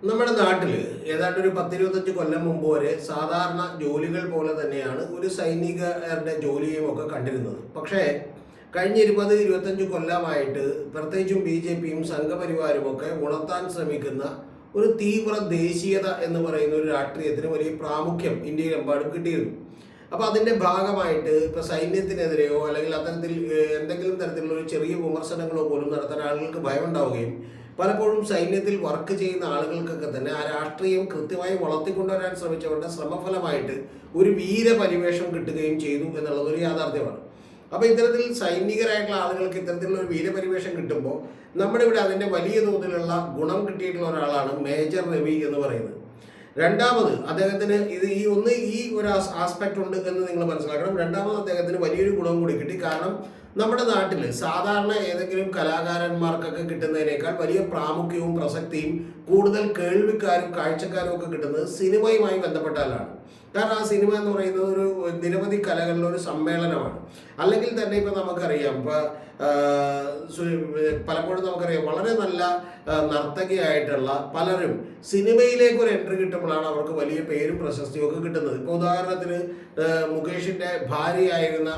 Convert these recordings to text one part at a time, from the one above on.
നമ്മുടെ നാട്ടിൽ ഏതാണ്ട് ഒരു 10-25 കൊല്ലം മുമ്പ് വരെ സാധാരണ ജോലികൾ പോലെ തന്നെയാണ് ഒരു സൈനികരുടെ ജോലിയും ഒക്കെ കണ്ടിരുന്നത്. പക്ഷേ കഴിഞ്ഞ 20-25 കൊല്ലമായിട്ട് പ്രത്യേകിച്ചും BJPയും സംഘപരിവാരും ഒക്കെ ഉണർത്താൻ ശ്രമിക്കുന്ന ഒരു തീവ്ര ദേശീയത എന്ന് പറയുന്ന ഒരു രാഷ്ട്രീയത്തിന് വലിയ പ്രാമുഖ്യം ഇന്ത്യയിലെമ്പാടും കിട്ടിയിരുന്നു. അപ്പോൾ അതിൻ്റെ ഭാഗമായിട്ട് ഇപ്പോൾ സൈന്യത്തിനെതിരെയോ അല്ലെങ്കിൽ അത്തരത്തിൽ എന്തെങ്കിലും തരത്തിലുള്ള ഒരു ചെറിയ വിമർശനങ്ങളോ പോലും നടത്താൻ ആളുകൾക്ക് ഭയമുണ്ടാവുകയും പലപ്പോഴും സൈന്യത്തിൽ വർക്ക് ചെയ്യുന്ന ആളുകൾക്കൊക്കെ തന്നെ ആ രാഷ്ട്രീയം കൃത്യമായി വളർത്തിക്കൊണ്ടുവരാൻ ശ്രമിച്ചവരുടെ ശ്രമഫലമായിട്ട് ഒരു വീരപരിവേഷം കിട്ടുകയും ചെയ്തു എന്നുള്ളത് ഒരു യാഥാർത്ഥ്യമാണ്. അപ്പോൾ ഇത്തരത്തിൽ സൈനികരായിട്ടുള്ള ആളുകൾക്ക് ഇത്തരത്തിലുള്ള ഒരു വീരപരിവേഷം കിട്ടുമ്പോൾ നമ്മുടെ ഇവിടെ അതിൻ്റെ വലിയ തോതിലുള്ള ഗുണം കിട്ടിയിട്ടുള്ള ഒരാളാണ് മേജർ രവി എന്ന് പറയുന്നത്. രണ്ടാമത് അദ്ദേഹത്തിന് ഈ ഒരു ആസ്പെക്റ്റ് ഉണ്ട് എന്ന് നിങ്ങൾ മനസ്സിലാക്കണം. രണ്ടാമത് അദ്ദേഹത്തിന് വലിയൊരു ഗുണം കൂടി കിട്ടി. കാരണം നമ്മുടെ നാട്ടിൽ സാധാരണ ഏതെങ്കിലും കലാകാരന്മാർക്കൊക്കെ കിട്ടുന്നതിനേക്കാൾ വലിയ പ്രാമുഖ്യവും പ്രസക്തിയും കൂടുതൽ കേൾവിക്കാരും കാഴ്ചക്കാരും ഒക്കെ കിട്ടുന്നത് സിനിമയുമായി ബന്ധപ്പെട്ടാലാണ്. കാരണം ആ സിനിമ എന്ന് പറയുന്നത് ഒരു നിരവധി കലകളുടെ ഒരു സമ്മേളനമാണ്. അല്ലെങ്കിൽ തന്നെ ഇപ്പം നമുക്കറിയാം, പലപ്പോഴും നമുക്കറിയാം വളരെ നല്ല നർത്തകിയായിട്ടുള്ള പലരും സിനിമയിലേക്ക് ഒരു എൻട്രി കിട്ടുമ്പോഴാണ് അവർക്ക് വലിയ പേരും പ്രശസ്തിയും ഒക്കെ കിട്ടുന്നത്. ഇപ്പോൾ ഉദാഹരണത്തിന് മുകേഷിൻ്റെ ഭാര്യയായിരുന്ന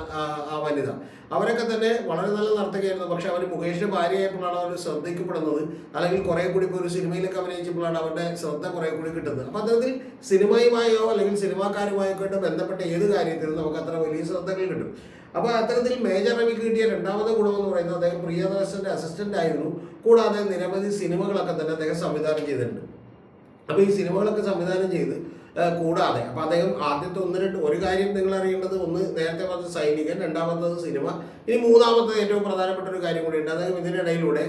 ആ വനിത, അവരൊക്കെ തന്നെ വളരെ നല്ല നർത്തകിയായിരുന്നു. പക്ഷെ അവർ മുകേഷിൻ്റെ ഭാര്യയായപ്പോഴാണ് അവർ ശ്രദ്ധിക്കപ്പെടുന്നത്, അല്ലെങ്കിൽ കുറേ കൂടി ഇപ്പോൾ ഒരു സിനിമയിലൊക്കെ അഭിനയിച്ചപ്പോഴാണ് അവരുടെ ശ്രദ്ധ കുറേ കൂടി കിട്ടുന്നത്. അപ്പം അത്തരത്തിൽ സിനിമയുമായോ അല്ലെങ്കിൽ സിനിമാക്കാരുമായൊക്കെ ബന്ധപ്പെട്ട ഏത് കാര്യത്തിലും നമുക്ക് അത്ര വലിയ ശ്രദ്ധകൾ കിട്ടും. അപ്പോൾ അത്തരത്തിൽ മേജർ രവിക്ക് കിട്ടിയ രണ്ടാമത്തെ ഗുണമെന്ന് പറയുന്നത് അദ്ദേഹം പ്രിയദർശൻ്റെ അസിസ്റ്റൻ്റ് ആയിരുന്നു. കൂടാതെ നിരവധി സിനിമകളൊക്കെ തന്നെ അദ്ദേഹം സംവിധാനം ചെയ്തിട്ടുണ്ട്. അപ്പോൾ ഈ സിനിമകളൊക്കെ സംവിധാനം ചെയ്ത് കൂടാതെ അപ്പോൾ അദ്ദേഹം ആദ്യത്തെ ഒരു കാര്യം നിങ്ങൾ അറിയേണ്ടത്, ഒന്ന് നേരത്തെ പറഞ്ഞ സൈനികൻ, രണ്ടാമത്തത് സിനിമ, ഇനി മൂന്നാമത്തത് ഏറ്റവും പ്രധാനപ്പെട്ട ഒരു കാര്യം കൂടിയുണ്ട്. അദ്ദേഹം ഇതിനിടയിലൂടെ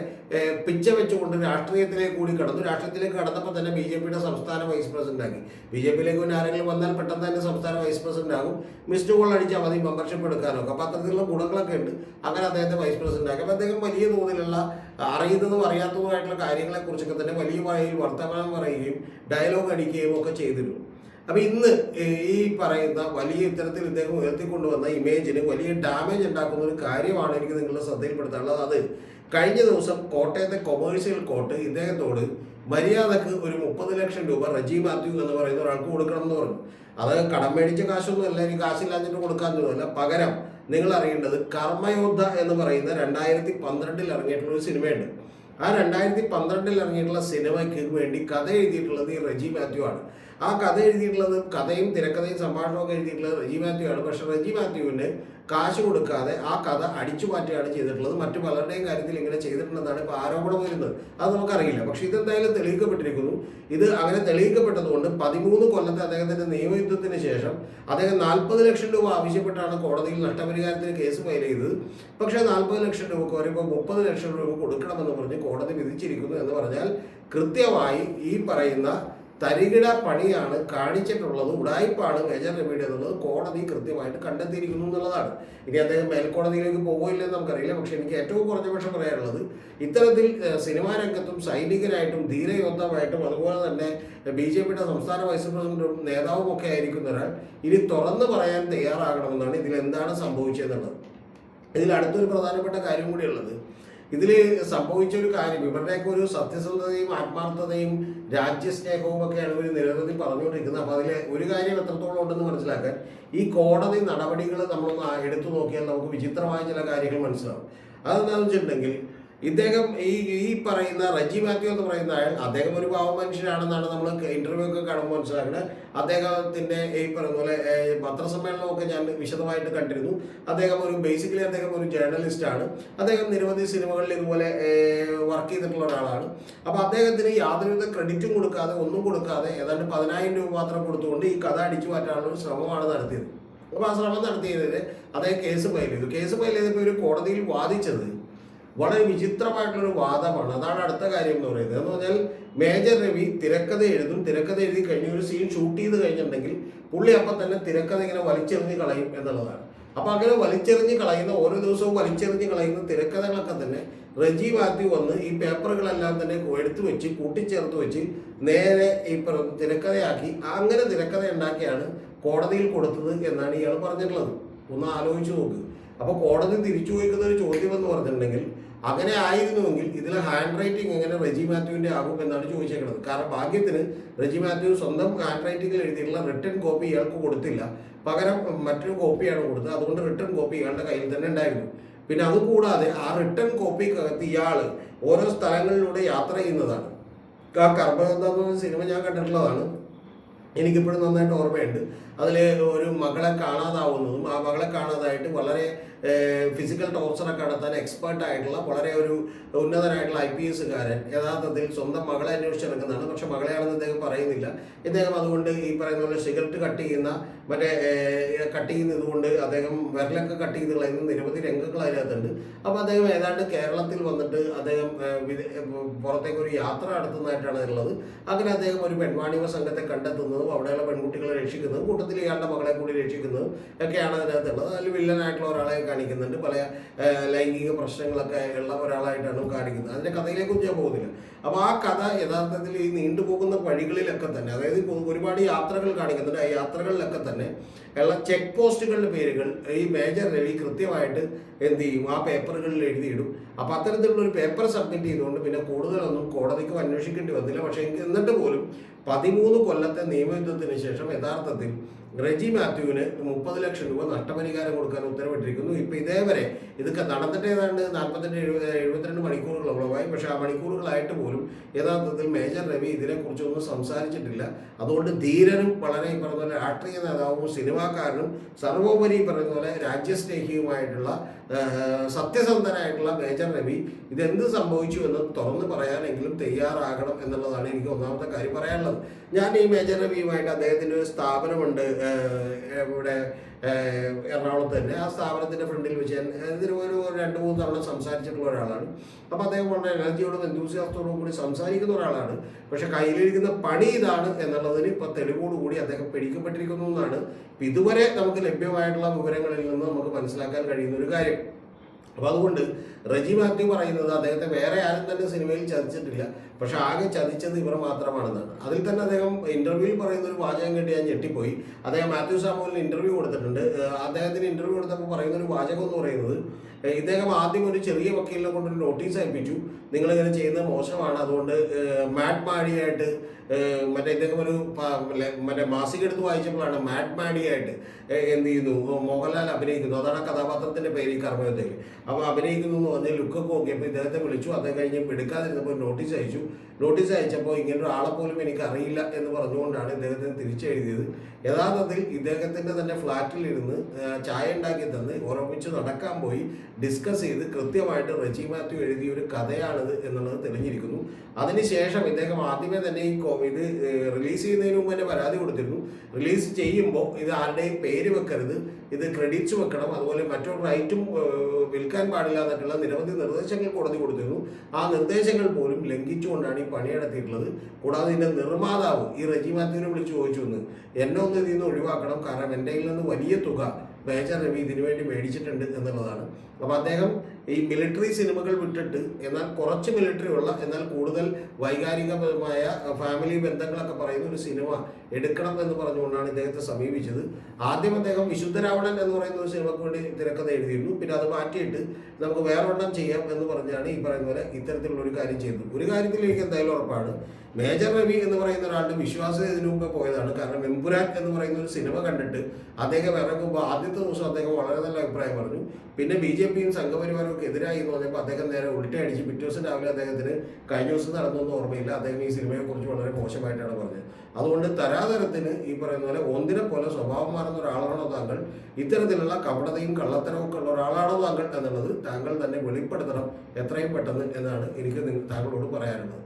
പിച്ച വെച്ചുകൊണ്ട് രാഷ്ട്രീയത്തിലേക്ക് കൂടി കടന്നു. രാഷ്ട്രീയത്തിലേക്ക് കടന്നപ്പോൾ തന്നെ BJPയുടെ സംസ്ഥാന വൈസ് പ്രസിഡന്റ് ആക്കി. BJPയിലേക്ക് പിന്നെ ആരെങ്കിലും വന്നാൽ പെട്ടെന്ന് തന്നെ സംസ്ഥാന വൈസ് പ്രസിഡന്റ് ആകും. മിസ്ഡ് കോൾ അടിച്ചാൽ മതി മെമ്പർഷിപ്പ് എടുക്കാനൊക്കെ. അപ്പോൾ അത്തരത്തിലുള്ള ഗുണങ്ങളൊക്കെ ഉണ്ട്. അങ്ങനെ അദ്ദേഹത്തെ വൈസ് പ്രസിഡന്റ് ആക്കി. അപ്പോൾ അദ്ദേഹം വലിയ തോതിലുള്ള അറിയുന്നതും അറിയാത്തതുമായിട്ടുള്ള കാര്യങ്ങളെക്കുറിച്ചൊക്കെ തന്നെ വലിയ വായിൽ വർത്തമാനം പറയുകയും ഡയലോഗ് അടിക്കുകയും ഒക്കെ ചെയ്തിരുന്നു. അപ്പോൾ ഇന്ന് ഈ പറയുന്ന വലിയ ഇത്തരത്തിൽ ഇദ്ദേഹം ഉയർത്തിക്കൊണ്ടുവന്ന ഇമേജിന് വലിയ ഡാമേജ് ഉണ്ടാക്കുന്ന ഒരു കാര്യമാണ് എനിക്ക് നിങ്ങളുടെ ശ്രദ്ധയിൽപ്പെടുത്താനുള്ളത്. അത് കഴിഞ്ഞ ദിവസം കോട്ടയത്തെ കൊമേഴ്സ്യൽ കോർട്ട് ഇദ്ദേഹത്തോട് മര്യാദക്ക് ഒരു 30 ലക്ഷം രൂപ റജി മാത്യു എന്ന് പറയുന്ന ഒരാൾക്ക് കൊടുക്കണം എന്ന് പറഞ്ഞു. അത് കടം മേടിച്ച കാശൊന്നും അല്ല, എനിക്ക് കാശില്ലാഞ്ഞിട്ട് കൊടുക്കാനൊന്നുമല്ല. പകരം നിങ്ങൾ അറിയേണ്ടത് കർമ്മയോദ്ധ എന്ന് പറയുന്ന 2012 ഇറങ്ങിയിട്ടുള്ള ഒരു സിനിമയുണ്ട്. ആ 2012 ഇറങ്ങിയിട്ടുള്ള സിനിമയ്ക്ക് വേണ്ടി കഥ എഴുതിയിട്ടുള്ളത് ഈ റജി മാത്യു ആണ്. ആ കഥ എഴുതിയിട്ടുള്ളത്, കഥയും തിരക്കഥയും സംഭാഷണമൊക്കെ എഴുതിയിട്ടുള്ളത് റജി മാത്യു ആണ്. പക്ഷെ റജി മാത്യുവിന് കാശ് കൊടുക്കാതെ ആ കഥ അടിച്ചു മാറ്റുകയാണ് ചെയ്തിട്ടുള്ളത്. മറ്റു പലരുടെയും കാര്യത്തിൽ ഇങ്ങനെ ചെയ്തിട്ടുണ്ടെന്നാണ് ഇപ്പോൾ ആരോപണം വരുന്നത്. അത് നമുക്കറിയില്ല. പക്ഷെ ഇതെന്തായാലും തെളിയിക്കപ്പെട്ടിരിക്കുന്നു. ഇത് അങ്ങനെ തെളിയിക്കപ്പെട്ടതുകൊണ്ട് 13 കൊല്ലത്തെ അദ്ദേഹത്തിൻ്റെ നിയമയുദ്ധത്തിന് ശേഷം അദ്ദേഹം 40 ലക്ഷം രൂപ ആവശ്യപ്പെട്ടാണ് കോടതിയിൽ നഷ്ടപരിഹാരത്തിന് കേസ് ഫയൽ ചെയ്തത്. പക്ഷേ 40 ലക്ഷം രൂപക്ക് വരുമ്പോൾ 30 ലക്ഷം രൂപ കൊടുക്കണമെന്ന് പറഞ്ഞ് കോടതി വിധിച്ചിരിക്കുന്നു. എന്ന് പറഞ്ഞാൽ കൃത്യമായി ഈ പറയുന്ന തരികിട പണിയാണ് കാണിച്ചിട്ടുള്ളത്, ഉടായ്പാണ് മേജർ രവിയുടെ എന്നുള്ളത് കോടതി കൃത്യമായിട്ട് കണ്ടെത്തിയിരിക്കുന്നു എന്നുള്ളതാണ്. ഇനി അദ്ദേഹം മേൽക്കോടതിയിലേക്ക് പോകില്ലെന്ന് നമുക്കറിയില്ല. പക്ഷെ എനിക്ക് ഏറ്റവും കുറഞ്ഞ പക്ഷം പറയാനുള്ളത്, ഇത്തരത്തിൽ സിനിമാ രംഗത്തും സൈനികനായിട്ടും ധീരയോദ്ധാവായിട്ടും അതുപോലെ തന്നെ BJPയുടെ സംസ്ഥാന വൈസ് പ്രസിഡന്റും നേതാവും ഒക്കെ ആയിരിക്കുന്ന ഒരാൾ ഇനി തുറന്നു പറയാൻ തയ്യാറാകണമെന്നാണ് ഇതിലെന്താണ് സംഭവിച്ചതെന്നുള്ളത്. ഇതിൽ അടുത്തൊരു പ്രധാനപ്പെട്ട കാര്യം കൂടിയുള്ളത്, ഇതിൽ സംഭവിച്ച ഒരു കാര്യം, ഇവരുടെയൊക്കെ ഒരു സത്യസന്ധതയും ആത്മാർത്ഥതയും രാജ്യസ്നേഹവും ഒക്കെയാണ് ഇവർ നിരവധി പറഞ്ഞുകൊണ്ടിരിക്കുന്നത്. അപ്പോൾ അതിലെ ഒരു കാര്യം എത്രത്തോളം ഉണ്ടെന്ന് മനസ്സിലാക്കാൻ ഈ കോടതി നടപടികൾ നമ്മളൊന്ന് എടുത്തു നോക്കിയാൽ നമുക്ക് വിചിത്രമായ ചില കാര്യങ്ങൾ മനസ്സിലാവും. അതെന്താണെന്ന് വെച്ചിട്ടുണ്ടെങ്കിൽ, ഇദ്ദേഹം ഈ പറയുന്ന റജി മാത്യു എന്ന് പറയുന്ന അദ്ദേഹം ഒരു പാവ മനുഷ്യനാണെന്നാണ് നമ്മൾ ഇന്റർവ്യൂ ഒക്കെ കാണുമ്പോൾ മനസ്സിലാക്കുന്നത്. അദ്ദേഹത്തിൻ്റെ ഈ പറയുന്ന പോലെ പത്രസമ്മേളനമൊക്കെ ഞാൻ വിശദമായിട്ട് കണ്ടിരുന്നു. അദ്ദേഹം ഒരു ജേർണലിസ്റ്റാണ്. അദ്ദേഹം നിരവധി സിനിമകളിൽ ഇതുപോലെ വർക്ക് ചെയ്തിട്ടുള്ള ഒരാളാണ്. അപ്പോൾ അദ്ദേഹത്തിന് യാതൊരുവിധ ക്രെഡിറ്റും കൊടുക്കാതെ, ഒന്നും കൊടുക്കാതെ, ഏതാണ്ട് 10,000 രൂപ മാത്രം കൊടുത്തുകൊണ്ട് ഈ കഥ അടിച്ചു മാറ്റാനുള്ള ഒരു ശ്രമമാണ് നടത്തിയത്. അപ്പോൾ ആ ശ്രമം നടത്തിയതിന് അദ്ദേഹം കേസ് ഫയൽ ചെയ്തു. കേസ് ഫയൽ ചെയ്തപ്പോൾ ഒരു കോടതിയിൽ വാദിച്ചത് വളരെ വിചിത്രമായിട്ടുള്ളൊരു വാദമാണ്. അതാണ് അടുത്ത കാര്യം എന്ന് പറയുന്നത്. എന്ന് പറഞ്ഞാൽ മേജർ രവി തിരക്കഥ എഴുതും. തിരക്കഥ എഴുതി കഴിഞ്ഞ് ഒരു സീൻ ഷൂട്ട് ചെയ്ത് കഴിഞ്ഞിട്ടുണ്ടെങ്കിൽ പുള്ളി അപ്പം തന്നെ തിരക്കഥ ഇങ്ങനെ വലിച്ചെറിഞ്ഞ് കളയും എന്നുള്ളതാണ്. അപ്പോൾ അങ്ങനെ വലിച്ചെറിഞ്ഞ് കളയുന്ന, ഓരോ ദിവസവും വലിച്ചെറിഞ്ഞ് കളയുന്ന തിരക്കഥകളൊക്കെ തന്നെ റജി മാത്യു വന്ന് ഈ പേപ്പറുകളെല്ലാം തന്നെ എടുത്തു വെച്ച് കൂട്ടിച്ചേർത്ത് വെച്ച് നേരെ ഈ തിരക്കഥയാക്കി, അങ്ങനെ തിരക്കഥ ഉണ്ടാക്കിയാണ് കോടതിയിൽ കൊടുത്തത് എന്നാണ് ഇയാൾ പറഞ്ഞിട്ടുള്ളത്. ഒന്ന് ആലോചിച്ച് നോക്ക്. അപ്പോൾ കോടതി തിരിച്ചു ചോദിക്കുന്ന ഒരു ചോദ്യം എന്ന് പറഞ്ഞിട്ടുണ്ടെങ്കിൽ, അങ്ങനെ ആയിരുന്നുവെങ്കിൽ ഇതിലെ ഹാൻഡ് റൈറ്റിംഗ് എങ്ങനെ റെജി മാത്യുവിൻ്റെ ആകും എന്നാണ് ചോദിച്ചേക്കുന്നത്. കാരണം ഭാഗ്യത്തിന് റെജി മാത്യു സ്വന്തം ഹാൻഡ് റൈറ്റിംഗിൽ എഴുതിയിട്ടുള്ള റിട്ടേൺ കോപ്പി ഇയാൾക്ക് കൊടുത്തില്ല, പകരം മറ്റൊരു കോപ്പിയാണ് കൊടുത്തത്. അതുകൊണ്ട് റിട്ടേൺ കോപ്പി ഇയാളുടെ കയ്യിൽ തന്നെ ഉണ്ടായിരുന്നു. പിന്നെ അതുകൂടാതെ ആ റിട്ടേൺ കോപ്പിക്കകത്ത് ഇയാൾ ഓരോ സ്ഥലങ്ങളിലൂടെ യാത്ര ചെയ്യുന്നതാണ്. ആ കർമ്മഗന്ധ എന്ന സിനിമ ഞാൻ കണ്ടിട്ടുള്ളതാണ്, എനിക്കിപ്പോഴും നന്നായിട്ട് ഓർമ്മയുണ്ട്. അതിൽ ഒരു മകളെ കാണാതാവുന്നതും ആ മകളെ കാണാതായിട്ട് വളരെ ഫിസിക്കൽ ടോർച്ചറൊക്കെ നടത്താൻ എക്സ്പേർട്ട് ആയിട്ടുള്ള വളരെ ഒരു ഉന്നതനായിട്ടുള്ള IPS-കാരൻ യഥാർത്ഥത്തിൽ സ്വന്തം മകളെ അന്വേഷിച്ചിറക്കുന്നതാണ്. പക്ഷെ മകളെയാണെന്ന് ഇദ്ദേഹം പറയുന്നില്ല. ഇദ്ദേഹം അതുകൊണ്ട് ഈ പറയുന്ന പോലെ സിഗരറ്റ് കട്ട് ചെയ്യുന്ന കട്ട് ചെയ്യുന്നത് കൊണ്ട് അദ്ദേഹം വിരലൊക്കെ കട്ട് ചെയ്ത് കളയുന്ന നിരവധി രംഗങ്ങൾ അതിനകത്തുണ്ട്. അപ്പോൾ അദ്ദേഹം ഏതാണ്ട് കേരളത്തിൽ വന്നിട്ട് അദ്ദേഹം പുറത്തേക്ക് ഒരു യാത്ര നടത്തുന്നതായിട്ടാണ് ഉള്ളത്. അങ്ങനെ അദ്ദേഹം ഒരു പെൺവാണിഭ സംഘത്തെ കണ്ടെത്തുന്നതും അവിടെയുള്ള പെൺകുട്ടികളെ രക്ഷിക്കുന്നതും കൂട്ടത്തിൽ ഇയാളുടെ മകളെ കൂടി രക്ഷിക്കുന്നതും ഒക്കെയാണ് അതിനകത്തുള്ളത്. അതിൽ വില്ലനായിട്ടുള്ള ഒരാളെ കാണിക്കുന്നുണ്ട്, പല ലൈംഗിക പ്രശ്നങ്ങളൊക്കെ ഉള്ള ഒരാളായിട്ടാണ് കാണിക്കുന്നത്. അതിൻ്റെ കഥയിലേക്കൊന്നും ഞാൻ പോകുന്നില്ല. അപ്പോൾ ആ കഥ യഥാർത്ഥത്തിൽ ഈ നീണ്ടുപോകുന്ന വഴികളിലൊക്കെ തന്നെ, അതായത് ഒരുപാട് യാത്രകൾ കാണിക്കുന്നുണ്ട്. ആ യാത്രകളിലൊക്കെ തന്നെ ഉള്ള ചെക്ക് പോസ്റ്റുകളുടെ പേരുകൾ ഈ മേജർ രവി കൃത്യമായിട്ട് എന്ത് ചെയ്യും, ആ പേപ്പറുകളിൽ എഴുതിയിടും. അപ്പോൾ അത്തരത്തിലുള്ള ഒരു പേപ്പർ സബ്മിറ്റ് ചെയ്തുകൊണ്ട് പിന്നെ കൂടുതലൊന്നും കോടതിക്ക് അന്വേഷിക്കേണ്ടി വന്നില്ല. പക്ഷേ എന്നിട്ട് പോലും 13 കൊല്ലത്തെ നിയമയുദ്ധത്തിന് ശേഷം യഥാർത്ഥത്തിൽ റെജി മാത്യുവിന് 30 ലക്ഷം രൂപ നഷ്ടപരിഹാരം കൊടുക്കാൻ ഉത്തരവിട്ടിരിക്കുന്നു. ഇപ്പം ഇതേവരെ ഇതൊക്കെ നടന്നിട്ട് ഏതാണ്ട് 48-72 മണിക്കൂറുകളോളമായി. പക്ഷേ ആ മണിക്കൂറുകളായിട്ട് പോലും യഥാർത്ഥത്തിൽ മേജർ രവി ഇതിനെക്കുറിച്ചൊന്നും സംസാരിച്ചിട്ടില്ല. അതുകൊണ്ട് ധീരനും വളരെ ഈ പറഞ്ഞ പോലെ രാഷ്ട്രീയ നേതാവും സിനിമാക്കാരനും സർവോപരി പറയുന്ന പോലെ രാജ്യസ്നേഹിയുമായിട്ടുള്ള സത്യസന്ധനായിട്ടുള്ള മേജർ രവി ഇതെന്ത് സംഭവിച്ചു എന്ന് തുറന്ന് പറയാനെങ്കിലും തയ്യാറാകണം എന്നുള്ളതാണ് എനിക്ക് ഒന്നാമത്തെ കാര്യം പറയാനുള്ളത്. ഞാൻ ഈ മേജർ രവിയുമായിട്ട് അദ്ദേഹത്തിൻ്റെ ഒരു സ്ഥാപനമുണ്ട് ഇവിടെ എറണാകുളത്ത് തന്നെ. ആ സ്ഥാപനത്തിൻ്റെ ഫ്രണ്ടിൽ വെച്ച് ഇതിന് ഒരു 2-3 തവണ സംസാരിച്ചിട്ടുള്ള ഒരാളാണ്. അപ്പോൾ അദ്ദേഹം വളരെ എനർജിയോടും എന്തൂസിയാസത്തോടും കൂടി സംസാരിക്കുന്ന ഒരാളാണ്. പക്ഷെ കയ്യിലിരിക്കുന്ന പണി ഇതാണ് എന്നുള്ളതിന് ഇപ്പോൾ തെളിവോടുകൂടി അദ്ദേഹം പിടിക്കപ്പെട്ടിരിക്കുന്നു എന്നാണ് ഇതുവരെ നമുക്ക് ലഭ്യമായിട്ടുള്ള വിവരങ്ങളിൽ നിന്ന് നമുക്ക് മനസ്സിലാക്കാൻ കഴിയുന്ന ഒരു കാര്യം. അപ്പോൾ അതുകൊണ്ട് റെജി മാത്യു പറയുന്നത് അദ്ദേഹത്തെ വേറെ ആരും തന്നെ സിനിമയിൽ ചതിച്ചിട്ടില്ല, പക്ഷെ ആകെ ചതിച്ചത് ഇവർ മാത്രമാണെന്നാണ്. അതിൽ തന്നെ അദ്ദേഹം ഇൻ്റർവ്യൂവിൽ പറയുന്ന ഒരു വാചകം കേട്ട് ഞാൻ ഞെട്ടിപ്പോയി. അദ്ദേഹം മാത്യു സാമുവലിന് ഇൻ്റർവ്യൂ കൊടുത്തിട്ടുണ്ട്. അദ്ദേഹത്തിന് ഇൻ്റർവ്യൂ കൊടുത്തപ്പോൾ പറയുന്ന ഒരു വാചകം എന്ന് പറയുന്നത്, ഇദ്ദേഹം ആദ്യം ഒരു ചെറിയ വക്കീലിനെ കൊണ്ടൊരു നോട്ടീസ് അയപ്പിച്ചു, നിങ്ങളിങ്ങനെ ചെയ്യുന്നത് മോശമാണ്, അതുകൊണ്ട് മാഡ് മാഡിയായിട്ട് ഇദ്ദേഹം ഒരു മാസിക എടുത്ത് വായിച്ചപ്പോഴാണ് മാഡ് മാഡിയായിട്ട് എന്ത് ചെയ്യുന്നു, മോഹൻലാൽ അഭിനയിക്കുന്നു, അതാണ് ആ കഥാപാത്രത്തിൻ്റെ പേര് ഈ കർമ്മയുദ്ധയിൽ. അപ്പോൾ അഭിനയിക്കുന്നു എന്ന് പറഞ്ഞ് ലുക്കൊക്കെ നോക്കിയപ്പോൾ ഇദ്ദേഹത്തെ വിളിച്ചു. അദ്ദേഹം കഴിഞ്ഞ് എടുക്കാതിരുന്നപ്പോൾ നോട്ടീസ് അയച്ചു. നോട്ടീസ് അയച്ചപ്പോൾ ഇങ്ങനെ ഒരാളെ പോലും എനിക്ക് അറിയില്ല എന്ന് പറഞ്ഞുകൊണ്ടാണ് ഇദ്ദേഹത്തിന് തിരിച്ചെഴുതിയത്. യഥാർത്ഥത്തിൽ ഇദ്ദേഹത്തിൻ്റെ തന്നെ ഫ്ലാറ്റിലിരുന്ന് ചായ ഉണ്ടാക്കി തന്ന് ഉറപ്പിച്ച് നടക്കാൻ പോയി ഡിസ്കസ് ചെയ്ത് കൃത്യമായിട്ട് റെജി മാത്യു എഴുതിയ ഒരു കഥയാണിത് എന്നുള്ളത് തെളിഞ്ഞിരിക്കുന്നു. അതിനുശേഷം ഇദ്ദേഹം ആദ്യമേ തന്നെ ഇത് റിലീസ് ചെയ്യുന്നതിന് മുമ്പ് തന്നെ പരാതി കൊടുത്തിരുന്നു. റിലീസ് ചെയ്യുമ്പോൾ ഇത് ആരുടെയും പേര് വെക്കരുത്, ഇത് ക്രെഡിറ്റ്സ് വെക്കണം, അതുപോലെ മറ്റൊരു റൈറ്റും വിൽക്കാൻ പാടില്ല എന്നൊക്കെയുള്ള നിരവധി നിർദ്ദേശങ്ങൾ കോടതി കൊടുത്തിരുന്നു. ആ നിർദ്ദേശങ്ങൾ പോലും ലംഘിച്ചുകൊണ്ടാണ് ഈ പണി നടത്തിയിട്ടുള്ളത്. കൂടാതെ ഇതിൻ്റെ നിർമ്മാതാവ് ഈ റെജി മാത്യുവിനെ വിളിച്ച് ചോദിച്ചു എന്ന്, എന്നെ ഒന്ന് ഇതിൽ നിന്ന് ഒഴിവാക്കണം, കാരണം എൻ്റെ കയ്യിൽ നിന്ന് വലിയ തുക മേജർ രവി ഇതിനു വേണ്ടി മേടിച്ചിട്ടുണ്ട് എന്നുള്ളതാണ്. അപ്പോൾ അദ്ദേഹം ഈ മിലിറ്ററി സിനിമകൾ വിട്ടിട്ട് എന്നാൽ കുറച്ച് മിലിറ്ററി ഉള്ള എന്നാൽ കൂടുതൽ വൈകാരികപരമായ ഫാമിലി ബന്ധങ്ങളൊക്കെ പറയുന്ന ഒരു സിനിമ എടുക്കണം എന്ന് പറഞ്ഞുകൊണ്ടാണ് ഇദ്ദേഹത്തെ സമീപിച്ചത്. ആദ്യം അദ്ദേഹം വിശുദ്ധരാവണൻ എന്ന് പറയുന്ന ഒരു സിനിമയ്ക്ക് വേണ്ടി തിരക്കഥ എഴുതിയിരുന്നു. പിന്നെ അത് മാറ്റിയിട്ട് നമുക്ക് വേറൊരെണ്ണം ചെയ്യാം എന്ന് പറഞ്ഞാണ് ഈ പറയുന്ന പോലെ ഇത്തരത്തിലുള്ള ഒരു കാര്യം ചെയ്തത്. ഒരു കാര്യത്തിൽ എനിക്ക് എന്തായാലും ഉറപ്പാണ്, മേജർ രവി എന്ന് പറയുന്ന ഒരാളുടെ വിശ്വാസം ഇതിനു മുമ്പ് പോയതാണ്. കാരണം എമ്പുരാൻ എന്ന് പറയുന്ന ഒരു സിനിമ കണ്ടിട്ട് അദ്ദേഹം ഇറങ്ങുമ്പോൾ ആദ്യത്തെ ദിവസം അദ്ദേഹം വളരെ നല്ല അഭിപ്രായം പറഞ്ഞു. പിന്നെ BJPയും സംഘപരിവാരവും ഒക്കെ എതിരായി എന്ന് പറഞ്ഞപ്പോൾ അദ്ദേഹം നേരെ ഉൾട്ടയടിച്ച് പിറ്റേ ദിവസം രാവിലെ അദ്ദേഹത്തിന് കഴിഞ്ഞ ദിവസം നടന്നൊന്നും ഓർമ്മയില്ല, അദ്ദേഹം ഈ സിനിമയെക്കുറിച്ച് വളരെ മോശമായിട്ടാണ് പറഞ്ഞത്. അതുകൊണ്ട് തരാതരത്തിന് ഈ പറയുന്ന പോലെ ഒന്നിനെ പോലെ സ്വഭാവം മാറുന്ന ഒരാളാണോ താങ്കൾ, ഇത്തരത്തിലുള്ള കപടതയും കള്ളത്തരവും ഒക്കെ ഉള്ള ഒരാളാണോ താങ്കൾ എന്നുള്ളത് താങ്കൾ തന്നെ വെളിപ്പെടുത്തണം എത്രയും പെട്ടെന്ന് എന്നാണ് എനിക്ക് താങ്കളോട് പറയാനുള്ളത്.